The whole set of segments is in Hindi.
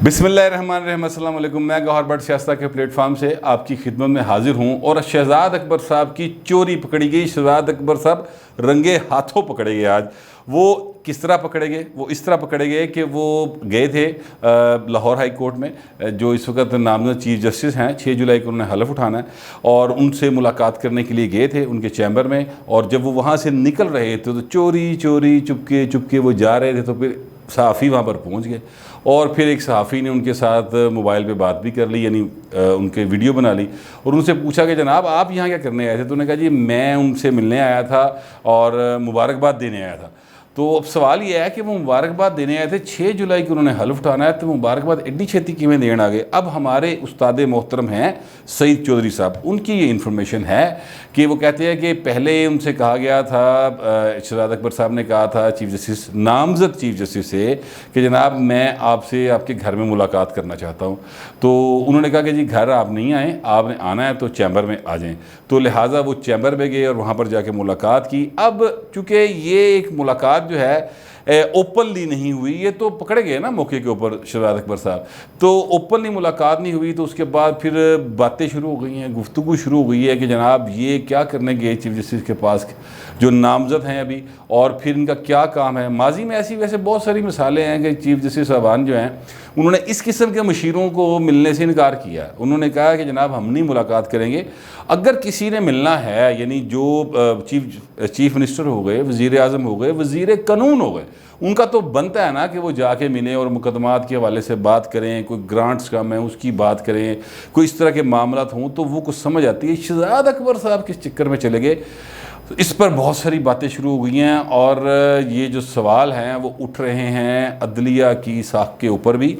बिस्मिल्लाहिर्रहमानिर्रहीम, अस्सलाम वालेकुम। मैं गौहर भट्ट सियासत के प्लेटफॉर्म से आपकी खिदमत में हाजिर हूँ। और शहजाद अकबर साहब की चोरी पकड़ी गई। शहजाद अकबर साहब रंगे हाथों पकड़े गए। आज वो किस तरह पकड़े गए? वो इस तरह पकड़े गए कि वो गए थे लाहौर हाई कोर्ट में, जो इस वक्त नामजद चीफ जस्टिस हैं। 6 जुलाई को उन्होंने हलफ उठाना है और उनसे मुलाकात करने के लिए गए थे उनके चैम्बर में। और जब वो वहाँ से निकल रहे थे तो चोरी चोरी चुपके चुपके वो जा रहे थे, तो फिर सहाफ़ी वहाँ पर पहुँच गए और फिर एक सहाफ़ी ने उनके साथ मोबाइल पे बात भी कर ली, यानी उनके वीडियो बना ली। और उनसे पूछा कि जनाब आप यहाँ क्या करने आए थे? तो उन्होंने कहा जी मैं उनसे मिलने आया था और मुबारकबाद देने आया था। तो अब सवाल ये है कि वो मुबारकबाद देने आए थे, 6 जुलाई को उन्होंने हल्फ उठाना है, तो मुबारकबाद एड्डी छेती किमें देने आ गए? अब हमारे उस्ताद मोहतरम हैं सईद चौधरी साहब, उनकी ये इन्फॉर्मेशन है कि वो कहते हैं कि पहले उनसे कहा गया था, शहजाद अकबर साहब ने कहा था चीफ जस्टिस, नामजद चीफ जस्टिस से, कि जनाब मैं आपसे आपके घर में मुलाकात करना चाहता हूँ। तो उन्होंने कहा कि जी घर आप नहीं आएँ, आपने आना है तो चैम्बर में आ जाएँ। तो लिहाजा वो चैम्बर में गए और वहाँ पर जाके मुलाकात की। अब चूँकि ये एक मुलाकात जो है ओपनली नहीं हुई, ये तो पकड़े गए ना मौके के ऊपर शहजाद अकबर साहब, तो ओपनली मुलाकात नहीं हुई। तो उसके बाद फिर बातें शुरू हो गई हैं, गुफ्तगू शुरू हो गई है कि जनाब ये क्या करने गए चीफ जस्टिस के पास जो नामजद हैं अभी, और फिर इनका क्या काम है। माजी में ऐसी वैसे बहुत सारी मिसालें हैं कि चीफ जस्टिस साहबान जो हैं उन्होंने इस किस्म के मशीरों को मिलने से इनकार किया। उन्होंने कहा कि जनाब हम नहीं मुलाकात करेंगे। अगर किसी ने मिलना है, यानी जो चीफ मिनिस्टर हो गए, वज़ीर आज़म हो गए, वज़ीर कानून हो गए, उनका तो बनता है ना कि वो जाके मिलें और मुकदमात के हवाले से बात करें, कोई ग्रांट्स कम है उसकी बात करें, कोई इस तरह के मामलात हों तो वो कुछ समझ आती है। शहजाद अकबर साहब किस चक्कर में चले गए, इस पर बहुत सारी बातें शुरू हो गई हैं। और ये जो सवाल हैं वो उठ रहे हैं अदलिया की साख के ऊपर भी।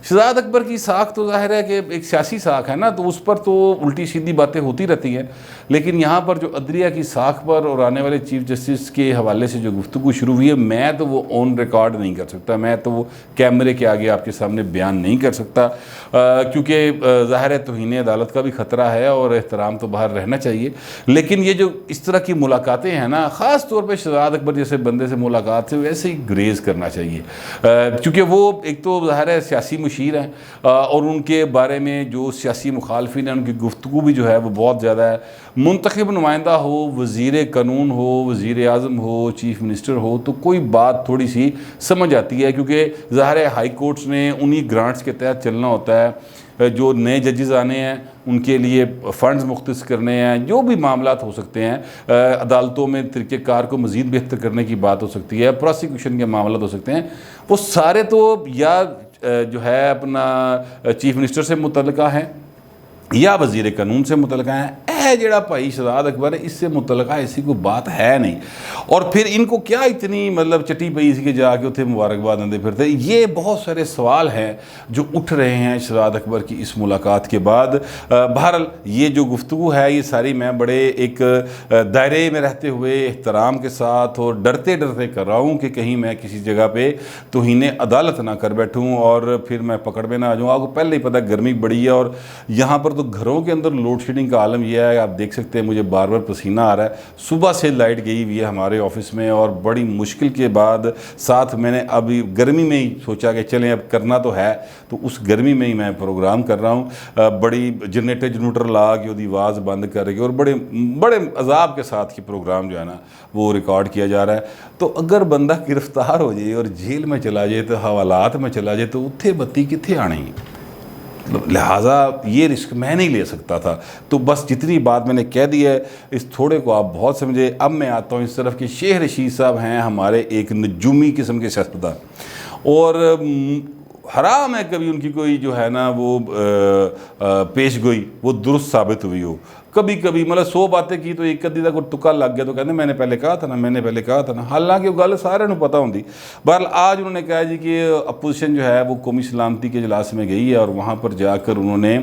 शहजाद अकबर की साख तो जाहिर है कि एक सियासी साख है ना, तो उस पर तो उल्टी सीधी बातें होती रहती हैं। लेकिन यहाँ पर जो अदलिया की साख पर और आने वाले चीफ जस्टिस के हवाले से जो गुफ्तगू शुरू हुई है, मैं तो वो ऑन रिकॉर्ड नहीं कर सकता, मैं तो वो कैमरे के आगे आपके सामने बयान नहीं कर सकता, क्योंकि ज़ाहिर है तौहीन अदालत का भी ख़तरा है और एहतराम तो बाहर रहना चाहिए। लेकिन ये जो इस तरह की मुलाकातें हैं ना, ख़ास तौर पर शहजाद अकबर जैसे बंदे से मुलाकात से वैसे ही ग्रेज़ करना चाहिए, क्योंकि वो एक तो ज़ाहिर है सियासी मुशीर हैं और उनके बारे में जो सियासी मुखालफिन हैं उनकी गुफ्तगू भी जो है वो बहुत ज़्यादा है। मुंतखब नुमाइंदा हो, वज़ीर कानून हो, वज़ीर आज़म हो, चीफ मिनिस्टर हो, तो कोई बात थोड़ी सी समझ आती है, क्योंकि ज़ाहिर है हाई कोर्ट्स ने उन्हीं ग्रांट्स के तहत चलना होता है। जो नए जजेस आने हैं उनके लिए फ़ंड्स मुख्तस करने हैं, जो भी मामलात हो सकते हैं, अदालतों में तरीक़ेकार को मज़ीद बेहतर करने की बात हो सकती है, प्रोसिक्यूशन के मामलात हो सकते हैं, वो सारे तो या जो है अपना चीफ मिनिस्टर से मुतल्लिक़ा हैं या वज़ीर कानून से मुतल्लिक़ा हैं। जड़ा भाई शहजाद अकबर है इससे मुतल्लिक़ा ऐसी कोई बात है नहीं। और फिर इनको क्या इतनी मतलब चटी पई सी के जाके उसे मुबारकबाद देते फिरते, ये बहुत सारे सवाल हैं जो उठ रहे हैं शहजाद अकबर की इस मुलाकात के बाद। बहरहाल ये जो गुफ्तगू है ये सारी मैं बड़े एक दायरे में रहते हुए एहतराम के साथ और डरते डरते कर रहा हूँ कि कहीं मैं किसी जगह पे तौहीन अदालत ना कर बैठूँ और फिर मैं पकड़ में ना आ जाऊँ। आपको पहले ही पता गर्मी बड़ी है और यहाँ पर तो घरों के अंदर लोड शेडिंग का आलम यह है, आप देख सकते हैं मुझे बार बार पसीना आ रहा है। सुबह से लाइट गई हुई है हमारे ऑफिस में और बड़ी मुश्किल के बाद साथ मैंने अभी गर्मी में ही सोचा कि चलें अब करना तो है, तो उस गर्मी में ही मैं प्रोग्राम कर रहा हूँ। बड़ी जनरेटर ला के उसकी आवाज़ बंद करके और बड़े बड़े अजाब के साथ ये प्रोग्राम जो है ना वो रिकॉर्ड किया जा रहा है। तो अगर बंदा गिरफ्तार हो जाए और जेल में चला जाए तो हवालात में चला जाए तो उत्थे बत्ती कितने आनी, लिहाजा ये रिस्क मैं नहीं ले सकता था। तो बस जितनी बात मैंने कह दी है इस थोड़े को आप बहुत समझे। अब मैं आता हूँ इस तरफ कि शेख रशीद साहब हैं हमारे एक नजूमी किस्म के सियासतदान, और हराम है कभी उनकी कोई जो है ना वो पेश गोई वो दुरुस्त साबित हुई हो। कभी कभी मतलब 100 बातें की तो एक अद्धी का कोई तुक्का लग गया तो कहते मैंने पहले कहा था ना, मैंने पहले कहा था ना, हालांकि वो गल सारे को पता होंगी। बहरहाल आज उन्होंने कहा जी कि अपोजिशन जो है वो कौमी सलामती के इजलास में गई है और वहाँ पर जाकर उन्होंने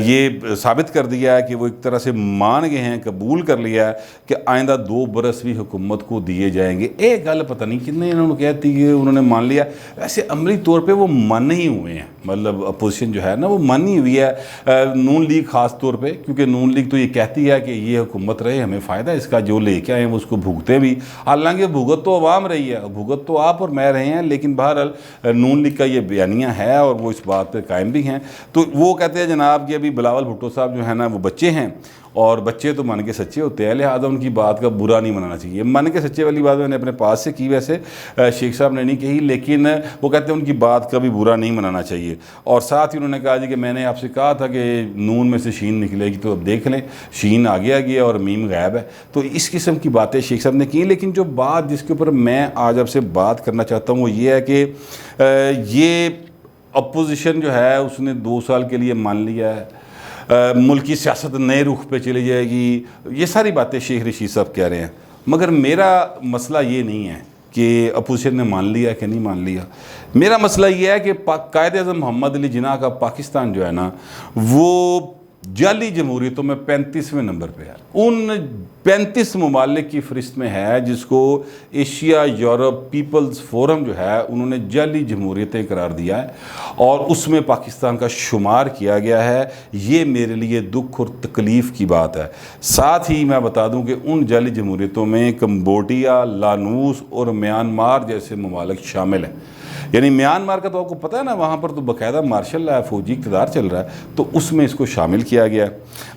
ये साबित कर दिया है कि वो एक तरह से मान गए हैं, कबूल कर लिया है कि आइंदा 2 बरस भी हुकूमत को दिए जाएंगे। एक गल पता नहीं कितने इन्होंने कहती कि उन्होंने मान लिया, वैसे अमली तौर पर वो मन ही हुए हैं, मतलब अपोजिशन जो है ना वो मानी हुई है। नून लीग ख़ास तौर पे, क्योंकि नून लीग तो ये कहती है कि ये हुकूमत रहे, हमें फ़ायदा इसका, जो लेके आए वो उसको भुगते भी। हालांकि भुगत तो अवाम रही है, भुगत तो आप और मैं रहे हैं, लेकिन बहरहाल नून लीग का ये बयानिया है और वो इस बात पर कायम भी हैं। तो वो कहते हैं जनाब कि अभी बिलावल भुट्टो साहब जो है ना वो बच्चे हैं, और बच्चे तो मन के सच्चे होते हैं, लिहाजा उनकी बात का बुरा नहीं मनाना चाहिए। मन के सच्चे वाली बात मैंने अपने पास से की, वैसे शेख साहब ने नहीं कही, लेकिन वो कहते हैं उनकी बात का भी बुरा नहीं मनाना चाहिए। और साथ ही उन्होंने कहा जी कि मैंने आपसे कहा था कि नून में से शीन निकलेगी, तो अब देख लें शीन आ गया और मीम गायब है। तो इस किस्म की बातें शेख साहब ने की। लेकिन जो बात जिसके ऊपर मैं आज आपसे बात करना चाहता हूँ वो ये है कि ये अपोजिशन जो है उसने 2 साल के लिए मान लिया है, मुल्क की सियासत नए रुख पे चली जाएगी, ये सारी बातें शेख रशीद साहब कह रहे हैं। मगर मेरा मसला ये नहीं है कि अपोजिशन ने मान लिया कि नहीं मान लिया। मेरा मसला ये है कि कायद-ए-आज़म मोहम्मद अली जिन्ना का पाकिस्तान जो है ना वो जाली जमहूरियतों में 35वें नंबर पे है। उन 35 ममालिक की फ़हरिस्त में है जिसको एशिया यूरोप पीपल्स फोरम जो है उन्होंने जाली जमहूरियतें करार दिया है और उसमें पाकिस्तान का शुमार किया गया है। ये मेरे लिए दुख और तकलीफ़ की बात है। साथ ही मैं बता दूं कि उन जाली जमहूरियतों में कंबोडिया, लानूस और म्यांमार जैसे ममालिक शामिल हैं। यानी म्यांमार का तो आपको पता है ना, वहाँ पर तो बाकायदा मार्शल है, फ़ौजी इक़्तिदार चल रहा है, तो उसमें इसको शामिल किया गया।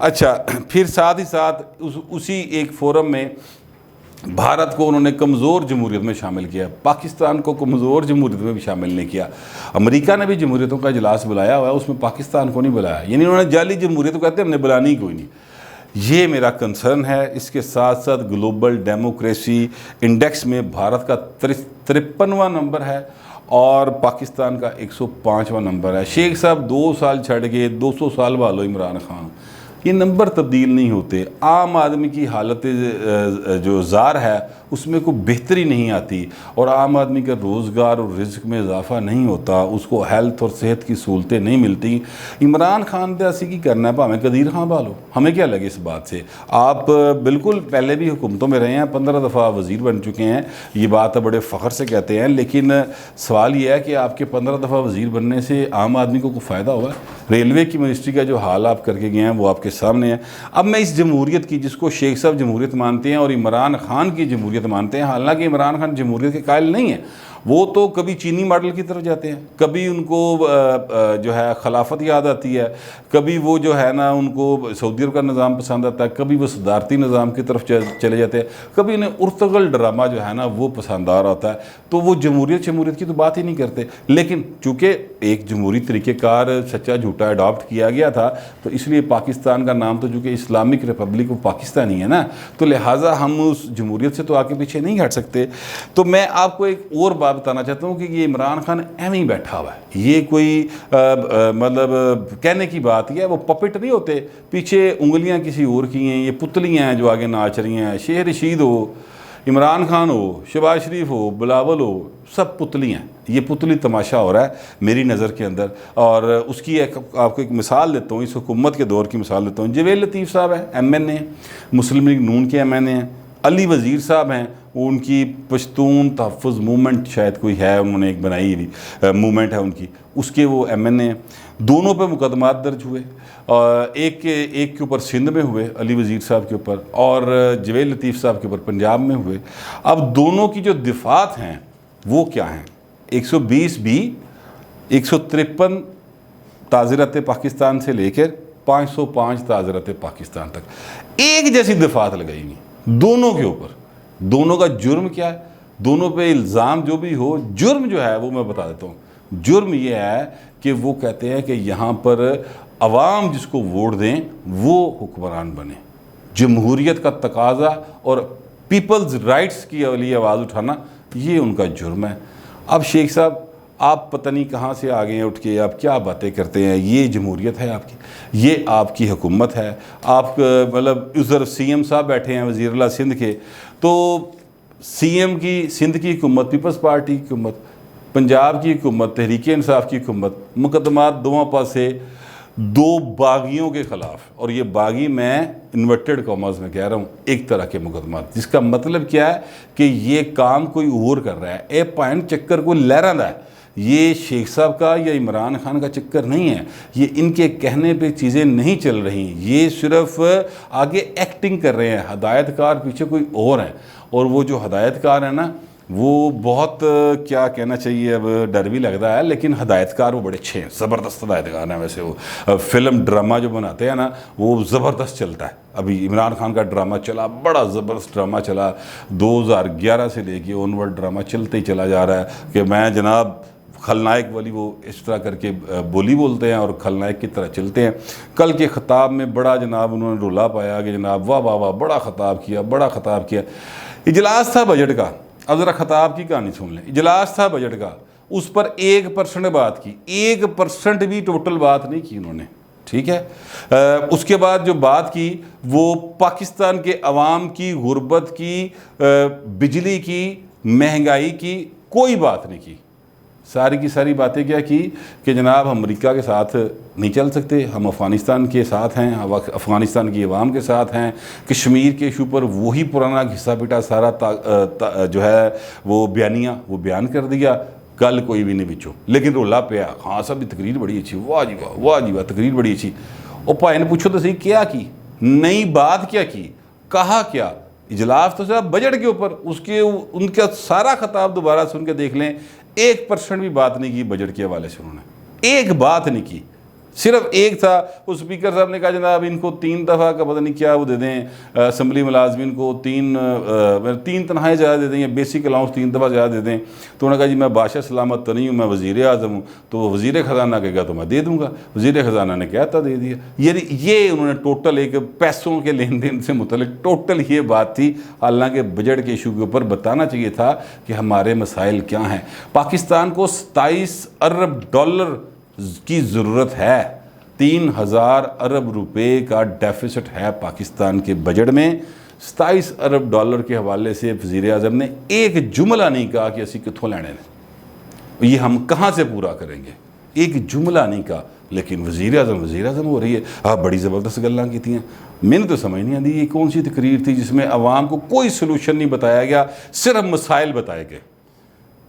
अच्छा, फिर साथ ही साथ उसी एक फोरम में भारत को उन्होंने कमज़ोर जमहूरियत में शामिल किया, पाकिस्तान को कमज़ोर जमहूरियत में भी शामिल नहीं किया। अमेरिका ने भी जमहूरियतों का इजलास बुलाया हुआ है, उसमें पाकिस्तान को नहीं बुलाया। यानी उन्होंने जाली जमहूरियत कहते हैं हमने बुलानी ही कोई नहीं। ये मेरा कंसर्न है। इसके साथ साथ ग्लोबल डेमोक्रेसी इंडेक्स में भारत का 53वां नंबर है और पाकिस्तान का 105वां नंबर है। शेख साहब 2 साल छड़ गए, 200 साल वालो इमरान खान, ये नंबर तब्दील नहीं होते। आम आदमी की हालत जो ज़ार है उसमें कोई बेहतरी नहीं आती और आम आदमी का रोज़गार और रिज़्क में इजाफा नहीं होता, उसको हेल्थ और सेहत की सहूलतें नहीं मिलती। इमरान खान ऐसी की करना है, भावें कदीर खां बालो, हमें क्या लगे इस बात से। आप बिल्कुल पहले भी हुकूमतों में रहे हैं, 15 दफ़ा वज़ीर बन चुके हैं, ये बात बड़े फ़ख्र से कहते हैं। लेकिन सवाल ये है कि आपके 15 दफ़ा वज़ीर बनने से आम आदमी को कोई फ़ायदा हुआ? रेलवे की मिनिस्ट्री का जो हाल आप करके गए हैं वो आपके सामने है। अब मैं इस जमहूरियत की, जिसको शेख साहब जमहूरियत मानते हैं और इमरान खान की जमहूरियत मानते हैं, हालांकि इमरान खान जमहूरियत के कायल नहीं है, वो तो कभी चीनी मॉडल की तरफ जाते हैं, कभी उनको जो है खिलाफत याद आती है, कभी वो जो है ना उनको सऊदी अरब का निज़ाम पसंद आता है, कभी वो सदारती निज़ाम की तरफ चले जाते हैं, कभी उन्हें उर्तगल ड्रामा जो है ना वो पसंद आ रहा होता है। तो वो जमहूरियत की तो बात ही नहीं करते। लेकिन चूँकि एक जमहूरी तरीक़ेकार सच्चा झूठा अडॉप्ट किया गया था, तो इसलिए पाकिस्तान का नाम तो चूँकि इस्लामिक रिपब्लिक ऑफ पाकिस्तान ही है ना, तो लिहाजा हम उस जमहूरियत से तो आगे पीछे नहीं हट सकते। तो मैं आपको एक और बात बताना चाहता हूँ कि ये इमरान खान एवं ही बैठा हुआ है, ये कोई मतलब कहने की बात ही है, वो पपेट नहीं होते, पीछे उंगलियां किसी और की हैं, ये पुतलियां हैं जो आगे नाच रही हैं। शेख रशीद हो, इमरान खान हो, शहबाज शरीफ हो, बिलावल हो, सब पुतलियाँ, ये पुतली तमाशा हो रहा है मेरी नज़र के अंदर। और उसकी आपको एक मिसाल देता हूँ, इस हुकूमत के दौर की मिसाल देता हूँ। जवेद लतीफ़ साहब हैं, MNA, मुस्लिम लीग नून के MNA हैं। अली वज़ीर साहब हैं, उनकी पश्तून तहफ़्फ़ुज़ मूवमेंट शायद कोई है, उन्होंने एक बनाई हुई मूवमेंट है उनकी, उसके वो MNA हैं। दोनों पे मुकदमात दर्ज हुए, एक के ऊपर सिंध में हुए अली वज़ीर साहब के ऊपर, और जवेद लतीफ़ साहब के ऊपर पंजाब में हुए। अब दोनों की जो दिफ़ात हैं वो क्या हैं? 120B, 153 ताज़िरत पाकिस्तान से लेकर 505 ताज़िरत पाकिस्तान तक एक जैसी दिफ़ात लगाई दोनों के ऊपर। दोनों का जुर्म क्या है? दोनों पे इल्ज़ाम जो भी हो, जुर्म जो है वो मैं बता देता हूँ। जुर्म ये है कि वो कहते हैं कि यहाँ पर अवाम जिसको वोट दें वो हुक्मरान बने। जमहूरियत का तकाजा और पीपल्स राइट्स की लिए आवाज़ उठाना, ये उनका जुर्म है। अब शेख साहब आप पता नहीं कहाँ से आ गए हैं उठ के, आप क्या बातें करते हैं। ये जमहूरियत है आपकी, ये आपकी हुकूमत है। आप मतलब उधर CM साहब बैठे हैं वज़ीर-ए-आला सिंध के, तो CM की सिंध की हुकूमत, पीपल्स पार्टी की हुकूमत, पंजाब की हुकूमत, तहरीक इंसाफ की हुकूमत, मुकदमात दोनों पासे दो बागियों के ख़िलाफ़, और ये बागी मैं इन्वर्टेड कॉमर्स में कह रहा हूँ, एक तरह के मुकदमात, जिसका मतलब क्या है कि ये काम कोई और कर रहा है। ए पॉइंट चक्कर कोई लहरांदा है ये शेख साहब का या इमरान खान का चक्कर नहीं है, ये इनके कहने पे चीज़ें नहीं चल रही, ये सिर्फ आगे एक्टिंग कर रहे हैं, हदायतकार पीछे कोई और हैं। और वो जो हदायतकार है ना, वो बहुत क्या कहना चाहिए, अब डर भी लगता है, लेकिन हदायतकार वो बड़े अच्छे हैं, ज़बरदस्त हदायतकार हैं। वैसे वो फिल्म ड्रामा जो बनाते हैं ना, वो ज़बरदस्त चलता है। अभी इमरान खान का ड्रामा चला, बड़ा ज़बरदस्त ड्रामा चला, 2011 से लेके ऑनवर्ड ड्रामा चलते ही चला जा रहा है कि मैं जनाब खलनायक वाली वो इस तरह करके बोली बोलते हैं और खलनायक की तरह चलते हैं। कल के ख़िताब में बड़ा जनाब उन्होंने रोला पाया कि जनाब वाह वाह वाह, बड़ा ख़िताब किया, बड़ा ख़िताब किया। इजलास था बजट का, अब ज़रा ख़िताब की कहानी सुन लें। इजलास था बजट का, उस पर 1% बात की, 1% भी टोटल बात नहीं की उन्होंने, ठीक है। उसके बाद जो बात की वो पाकिस्तान के अवाम की गुर्बत की, बिजली की, महंगाई की कोई बात नहीं की। सारी की सारी बातें क्या की कि जनाब हम अमेरिका के साथ नहीं चल सकते, हम अफ़गानिस्तान के साथ हैं, अफ़गानिस्तान की अवाम के साथ हैं। कश्मीर के इशू पर वही पुराना घिसा पिटा सारा जो है वो बयानिया वो बयान कर दिया, कल कोई भी नहीं बिचो, लेकिन रोला पिया। हाँ साहब की तकरीर बड़ी अच्छी, वाह जी वाह, वाह जी वाह, तकरीर बड़ी अच्छी। और भाई ने पूछो तो सही, क्या की, नई बात क्या की, कहा क्या। इजलास तो सिर्फ बजट के ऊपर, उसके उनका सारा खिताब दोबारा सुन के देख लें, 1% भी बात नहीं की बजट के हवाले से उन्होंने, एक बात नहीं की। सिर्फ एक था, उस स्पीकर साहब ने कहा जनाब इनको 3 दफ़ा का पता नहीं क्या वो दे दें, असम्बली मुलाजमीन को 3 तनख्वाहें ज़्यादा दे दें या बेसिक अलाउंस 3 दफ़ा ज़्यादा दे दें। तो उन्होंने कहा जी मैं बादशाह सलामत तो नहीं हूँ, मैं वज़ीर आज़म हूँ। तो वज़ीर ख़जाना कहेगा तो मैं दे दूँगा, वज़ीर ख़जाना ने कहता दे दिया। ये उन्होंने टोटल एक पैसों के लेन देन से मुतल्लिक टोटल ये बात थी। हालांकि बजट के इशू के ऊपर बताना चाहिए था कि हमारे मसाइल क्या हैं। पाकिस्तान को 27 अरब डॉलर की ज़रूरत है, 3000 अरब रुपए का डेफिसिट है पाकिस्तान के बजट में। 27 अरब डॉलर के हवाले से वज़ीर आज़म ने एक जुमला नहीं कहा कि असी कितों लेने ने, ये हम कहाँ से पूरा करेंगे, एक जुमला नहीं कहा। लेकिन वज़ीर आज़म हो रही है। हाँ बड़ी ज़बरदस्त गल्लां की थी। मैंने तो समझ नहीं आती ये कौन सी तकरीर थी जिसमें अवाम को कोई सलूशन नहीं बताया गया, सिर्फ मसाइल बताए गए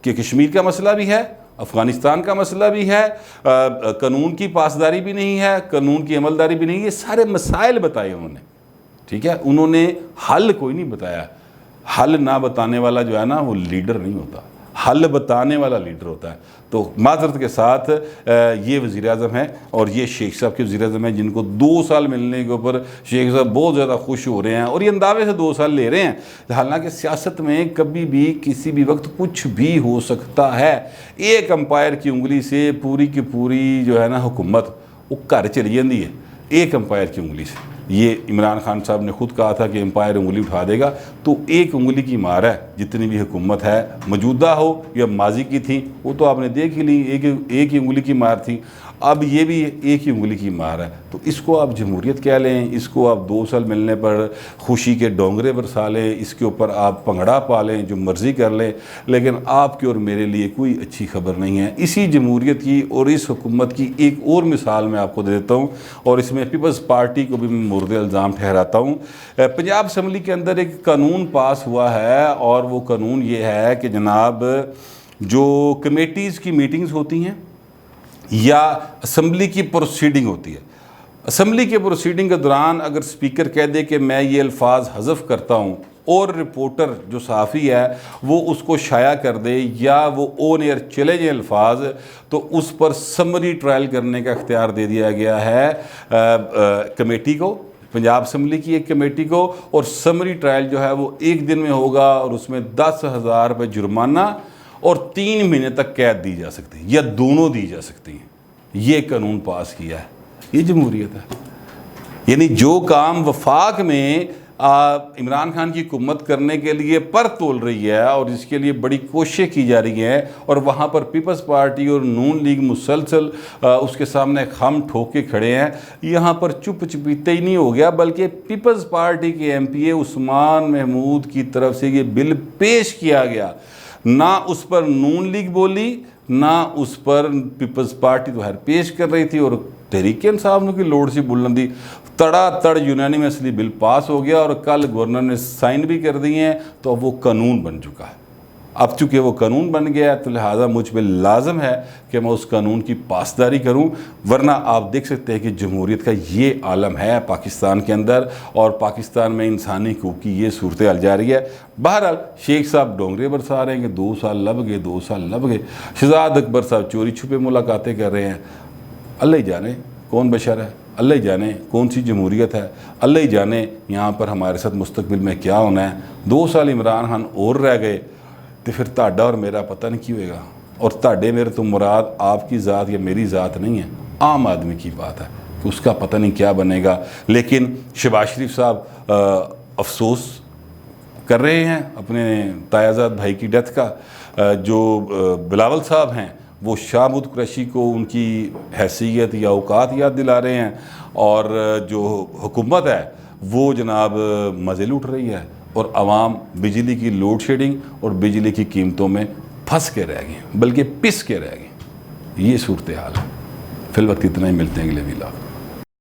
कि कश्मीर का मसला भी है, अफ़गानिस्तान का मसला भी है, कानून की पासदारी भी नहीं है, कानून की अमलदारी भी नहीं है, ये सारे मसाइल बताए उन्होंने, ठीक है। उन्होंने हल कोई नहीं बताया। हल ना बताने वाला जो है ना वो लीडर नहीं होता, हल बताने वाला लीडर होता है। तो माजरत के साथ ये वज़ीर आज़म है और ये शेख साहब के वज़ीर आज़म हैं जिनको 2 साल मिलने के ऊपर शेख साहब बहुत ज़्यादा खुश हो रहे हैं और ये अंदाजे से 2 साल ले रहे हैं। हालांकि सियासत में कभी भी किसी भी वक्त कुछ भी हो सकता है। एक अंपायर की उंगली से पूरी की पूरी जो है ना हुकूमत वो घर चली जाती है, एक अंपायर की उंगली से। ये इमरान खान साहब ने खुद कहा था कि एम्पायर उंगली उठा देगा, तो एक उंगली की मार है। जितनी भी हुकूमत है, मौजूदा हो या माजी की थी, वो तो आपने देख ही ली, एक ही उंगली की मार थी। अब ये भी एक ही उंगली की मार है। तो इसको आप जमहूरियत कह लें, इसको आप 2 साल मिलने पर खुशी के डोंगरे बरसा लें, इसके ऊपर आप भंगड़ा पा लें, जो मर्ज़ी कर लें, लेकिन आपके और मेरे लिए कोई अच्छी खबर नहीं है। इसी जमहूरियत की और इस हुकूमत की एक और मिसाल मैं आपको दे देता हूँ और इसमें पीपल्स पार्टी को भी मैं मुर्द इल्ज़ाम ठहराता हूँ। पंजाब असम्बली के अंदर एक कानून पास हुआ है और वो कानून ये है कि जनाब जो कमेटीज़ की मीटिंग्स होती हैं या असम्बली की प्रोसीडिंग होती है, असम्बली के प्रोसीडिंग के दौरान अगर स्पीकर कह दे कि मैं ये अल्फाज हज़फ करता हूँ और रिपोर्टर जो सहाफ़ी है वो उसको शाया कर दे या वो ऑन एयर चले जाए अल्फाज, तो उस पर समरी ट्रायल करने का इख्तियार दे दिया गया है कमेटी को, पंजाब असम्बली की एक कमेटी को। और समरी ट्रायल जो है वो 1 दिन में होगा और उसमें 10,000 रुपये जुर्माना और 3 महीने तक कैद दी जा सकती है या दोनों दी जा सकती हैं। ये कानून पास किया है, ये जमहूरियत है। यानी जो काम वफाक में इमरान खान की हुकूमत करने के लिए पर तोल रही है और इसके लिए बड़ी कोशिशें की जा रही हैं और वहाँ पर पीपल्स पार्टी और नून लीग मुसलसल उसके सामने खम ठोक के खड़े हैं, यहाँ पर चुप चुपीते ही नहीं हो गया, बल्कि पीपल्स पार्टी के MPA उस्मान महमूद की तरफ से ये बिल पेश किया गया। ना उस पर नून लीग बोली, ना उस पर पीपल्स पार्टी तो हर पेश कर रही थी और तहरीक इंसाफ की लोड़ सी बुलंदी, तड़ातड़ यूनानिमसली बिल पास हो गया और कल गवर्नर ने साइन भी कर दिए हैं, तो अब वो कानून बन चुका है। अब चूँकि वो कानून बन गया है तो लिहाजा मुझ पर लाजम है कि मैं उस कानून की पासदारी करूँ, वरना आप देख सकते हैं कि जमहूरियत का ये आलम है पाकिस्तान के अंदर और पाकिस्तान में इंसानी हकूक़ की ये सूरत हाल जा रही है। बहरहाल शेख साहब डोंगरे बरसा रहे हैं कि 2 साल लब गए, 2 साल लब गए। शहजाद अकबर साहब चोरी छुपे मुलाकातें कर रहे हैं। अल्लाह ही जाने कौन बशर है, अल्लाह ही जाने कौन सी जमहूरियत है, अल्लाह ही जाने यहाँ पर हमारे साथ मुस्तकबिल में क्या होना है। 2 साल इमरान खान और रह गए तो फिर ताड़ा और मेरा पता नहीं क्यों होएगा। और ताड़े मेरे तो मुराद आपकी ज़ात या मेरी ज़ात नहीं है, आम आदमी की बात है कि उसका पता नहीं क्या बनेगा। लेकिन शहबाज शरीफ साहब अफसोस कर रहे हैं अपने तायाजाद भाई की डेथ का। जो बिलावल साहब हैं वो शाहमूद कुरैशी को उनकी हैसियत या औकात याद दिला रहे हैं, और जो हुकूमत है वो जनाब मज़े लूट रही है और आवाम बिजली की लोड शेडिंग और बिजली की कीमतों में फंस के रह गए, बल्कि पिस के रह गए। ये सूरत हाल है। फिल वक्त इतना ही, मिलते हैं अगले व्लॉग।